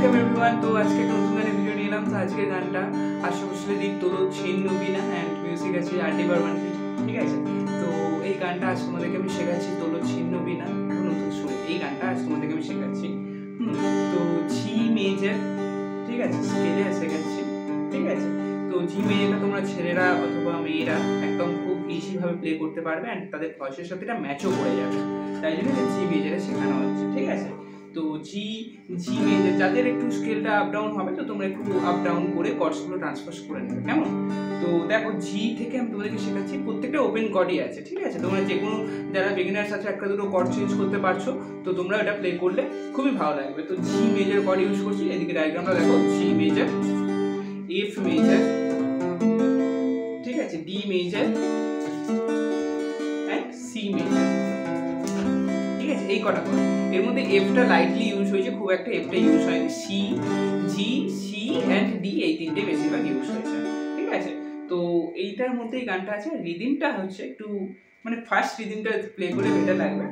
Welcome everyone. तो आज के नतून गाने भिडियो নিয়ে এলাম। তো আজকের গানটা আশুতোষ দীপ তোলো ছিন্ন বিনা এন্ড মিউজিক আছে আরডি বর্মন। ঠিক আছে, তো এই গানটা আজ তোমাদেরকে আমি শেখাচ্ছি তোলো ছিন্ন বিনা। নতুন শুনে এই গানটা আজ তোমাদেরকে আমি শেখাচ্ছি। তো জি মেজর, ঠিক আছে, স্কেলে শেখাচ্ছি। ঠিক আছে, তো জি মেজরটা তোমরা ছেলেরা অথবা মেয়েরা একদম খুব ইজি ভাবে প্লে করতে পারবে এন্ড তাদের ভয়েসের সাথে এটা ম্যাচও করে যাবে, তাই জন্য জি মেজরে শেখানো হচ্ছে। ঠিক আছে, তো জি মেজর যাদের একটু স্কেলটা আপ ডাউন হবে, তো তোমরা একটু আপ ডাউন করে কর্ডসগুলো ট্রান্সফার করে নেবে, কেমন? তো দেখো জি থেকে আমি তোমাদেরকে শেখাচ্ছি, প্রত্যেকটা ওপেন কর্ডই আছে। ঠিক আছে, তোমরা যে কোনো যারা বিগিনার্স আছে একটা দুটো কর্ড চেঞ্জ করতে পারছো, তো তোমরা এটা প্লে করলে খুবই ভালো লাগবে। তো জি মেজর কর্ড ইউজ করছি, এদিকে ডায়াগ্রামটা দেখো, জি মেজর, এফ মেজর, ঠিক আছে, D major and C major. ঠিক আছে, এই কটা কর্ড, এর মধ্যে এফটা লাইটলি ইউজ হয়েছে, খুব একটা এফটা ইউজ হয়নি। C, G, C and D এই তিনটে বেশিরভাগ ইউজ হয়েছে। ঠিক আছে, তো এইটার মধ্যে এই গানটা আছে। রিদিমটা হচ্ছে একটু মানে ফার্স্ট রিদিমটা প্লে করে বেটার লাগবে।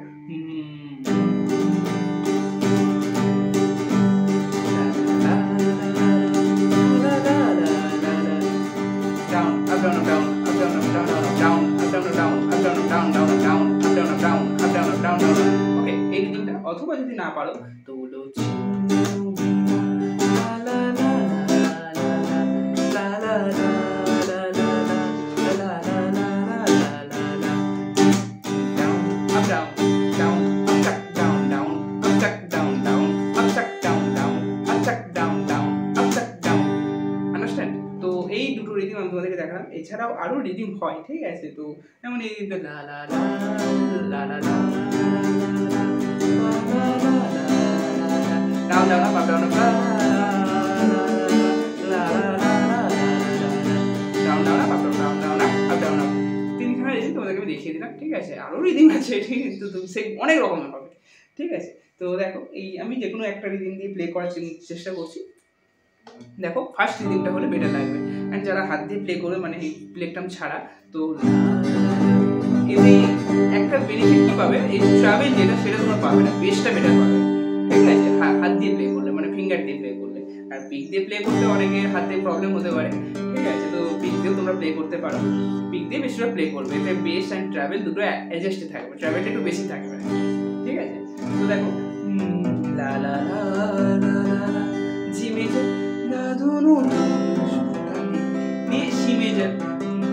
অথবা যদি না পারো তো এই দুটো রিদিম আমি তোমাদেরকে দেখালাম। এছাড়াও আরো রিদিম হয়। ঠিক আছে, তো যেমন এই রিদিমটা লা লা লা লা লা লা down down up down up down down up down down up তিনখানা রিদিম তোমাদেরকে আমি দেখিয়ে দিলাম। ঠিক আছে, আরো রিদিম আছে, ঠিক আছে, তো তুমি সেই অনেক রকমের পাবে। ঠিক আছে, তো দেখো এই আমি যে কোনো একটা রিদিম দিয়ে প্লে করার চেষ্টা করছি। দেখো ফার্স্ট রিদিমটা হলে বেটার লাগবে, এন্ড যারা হাত দিয়ে প্লে করবে মানে এই প্লেকটাম ছাড়া, তো এতে একটা বেনিফিট কি পাবে, এই ট্রাভেল যেটা সেটা তোমরা পাবে না, বেসটা বেটার পাবে। ঠিক আছে, হাত দিয়ে প্লে করলে মানে ফিঙ্গার দিয়ে প্লে করলে। আর পিক দিয়ে প্লে করতে অনেকের হাতে প্রবলেম হতে পারে। ঠিক আছে, তো পিক দিয়েও তোমরা প্লে করতে পারো, পিক দিয়ে বেশিরভাগ প্লে করবে, এতে বেস অ্যান্ড ট্রাভেল দুটো অ্যাডজাস্টে থাকবে, ট্রাভেলটা একটু বেশি থাকবে। ঠিক আছে, তো দেখো লা লা লা লা লা জি মেজর লা দুনো সি মেজর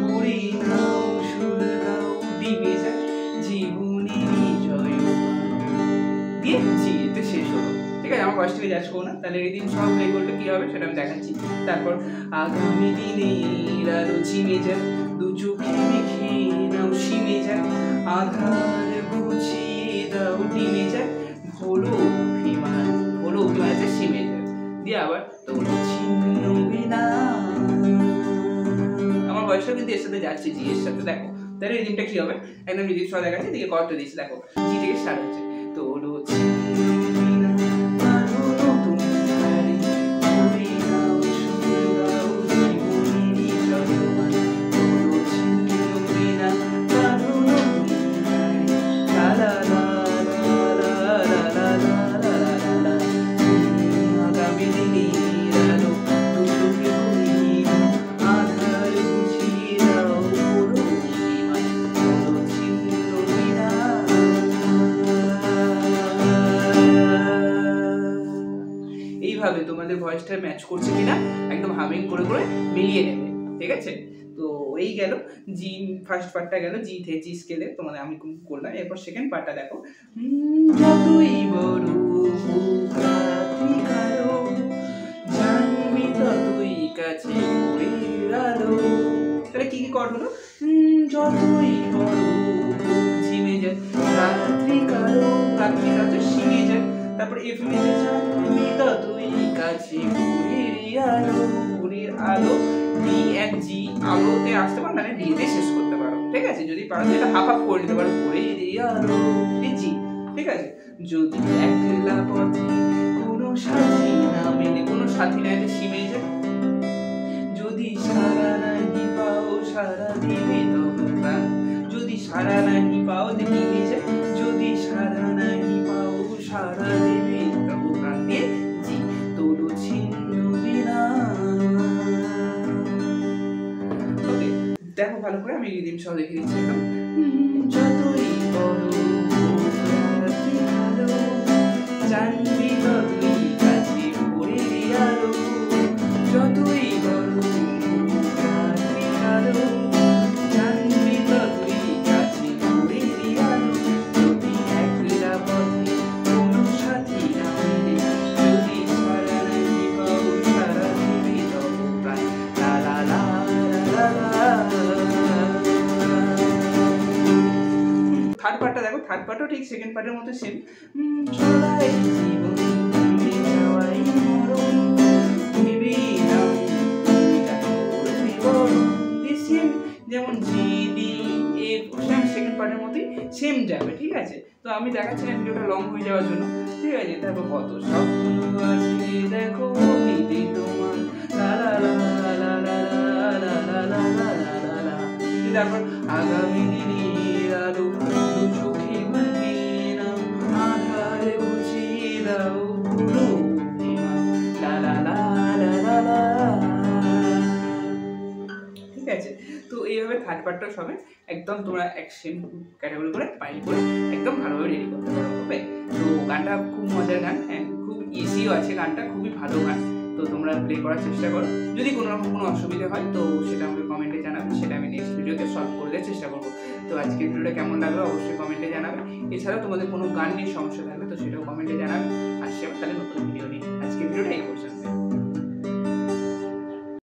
ঘুরি নাও সুর গাও, ডি মেজর জীবনী জয় দিয়ে জি এতে শেষ হলো। ঠিক আছে, আমার ভয়েসটাকে জাজ করো না, তাহলে এই দিন সব প্লে করলে কি হবে সেটা আমি দেখাচ্ছি। তারপর আগামী দিনের আলো জি মেজর, দু চোখে মেখে নাও সি মেজর, আধার বুঝিয়ে দাও ডি মেজর, ভোলো অভিমান আছে সি মেজর দিয়ে আবার তোলো ছিন্ন বিনা। আমার ভয়েসটা কিন্তু এর সাথে যাচ্ছে, জি এর সাথে। দেখো তাহলে রিদিমটা কি হবে, একদম রিদিম সহ দেখাচ্ছে, দিকে কর্ডটা দিয়েছি, দেখো জি থেকে স্টার্ট হচ্ছে, তোলো এইভাবে তোমাদের ভয়েসটা ম্যাচ করছে কিনা একদম হামিং করে করে মিলিয়ে নেবে। ঠিক আছে, তো এই গেল জি ফার্স্ট পার্টটা গেল জি থেকে জি স্কেলে তোমাদের আমি করলাম। এরপর সেকেন্ড পার্টটা দেখো, যতই বড় জানবি ততই কাছে আলো। তাহলে কি কি কর্ড হলো, যতই বড় জি মেজর, রাত্রি কালো তো সি মেজর, তারপর এফ মেজর, জানবি ততই কাছে ঘুরের আলো, ডি এন্ড জি আলোতে আসতে পারো, মানে ডি তে শেষ করতে পারো। ঠিক আছে, যদি পারো এটা হাফ হাফ করে নিতে পারো, ঘুরের আলো জি। ঠিক আছে, যদি একলা পথে কোনো সাথী না মেলে, কোনো সাথী না এতে সি মেজর, যদি সারা নাহি পাও সারা দিবে তবে প্রাণ, যদি সারা নাহি পাও দেখি মেজর, যদি সারা নাহি পাও সারা দিবে তবে প্রাণ দিয়ে জি তোলো ভালো করে আমি রিদিম সহ দেখে দিচ্ছি একদম। যতই বড় রাত্রি আলো, জানবি ততই কাছে ভোরের আলো। যতই বড় রাত্রি আলো, জানবি ততই কাছে ভোরের আলো। যদি একলা পথে কোনো সাথী না মিলে, যদি সারা নাহি পাও সারা দিবি তব প্রাণ। লা লা লা লা লা। থার্ড পার্টটা দেখো, থার্ড পার্টও ঠিক সেকেন্ড পার্টের মতো সেম। চলাই জীবন ভুলে যাওয়াই মরণ, ভেবে নাও তুমি দেখো বিবরণ। সেম যেমন G D A same second পার্টের মতোই সেম যাবে, ঠিক আছে। তো আমি দেখাচ্ছি না ভিডিওটা লং হয়ে যাওয়ার জন্য, ঠিক আছে। তারপর কত স্বপ্ন আছে দেখো অতীতে তোমার, লা লা লা লা লা লা লা লা লা লা লা লা। তারপর আগামী দিনের আলো দু চোখে ভাঙে না, আধার বুঝিয়ে দাও পুরো অভিমান। লা লা লা লা লা লা। ঠিক আছে। তো এইভাবে থার্ড পার্টটা সবে একদম তোমরা এক সেম ক্যাটাগরি করে পাইল করে একদম ভালোভাবে রেডি করতে পারো, ওকে। তো গানটা খুব মজার গান অ্যান্ড খুব ইজিও আছে, গানটা খুবই ভালো গান। তো তোমরা প্লে করার চেষ্টা করো। যদি কোনো রকম কোনো অসুবিধা হয় তো সেটা আমাকে কমেন্টে জানাবে, সেটা আমি নেক্সট ভিডিওতে সলভ করে দেওয়ার চেষ্টা করবো। তো আজকের ভিডিওটা কেমন লাগলো অবশ্যই কমেন্টে জানাবে। এছাড়াও তোমাদের কোনো গান নিয়ে সমস্যা থাকলে তো সেটাও কমেন্টে জানাবে। আসছি আবার তাহলে নতুন ভিডিও নিয়ে। আজকের ভিডিওটা এই পর্যন্ত।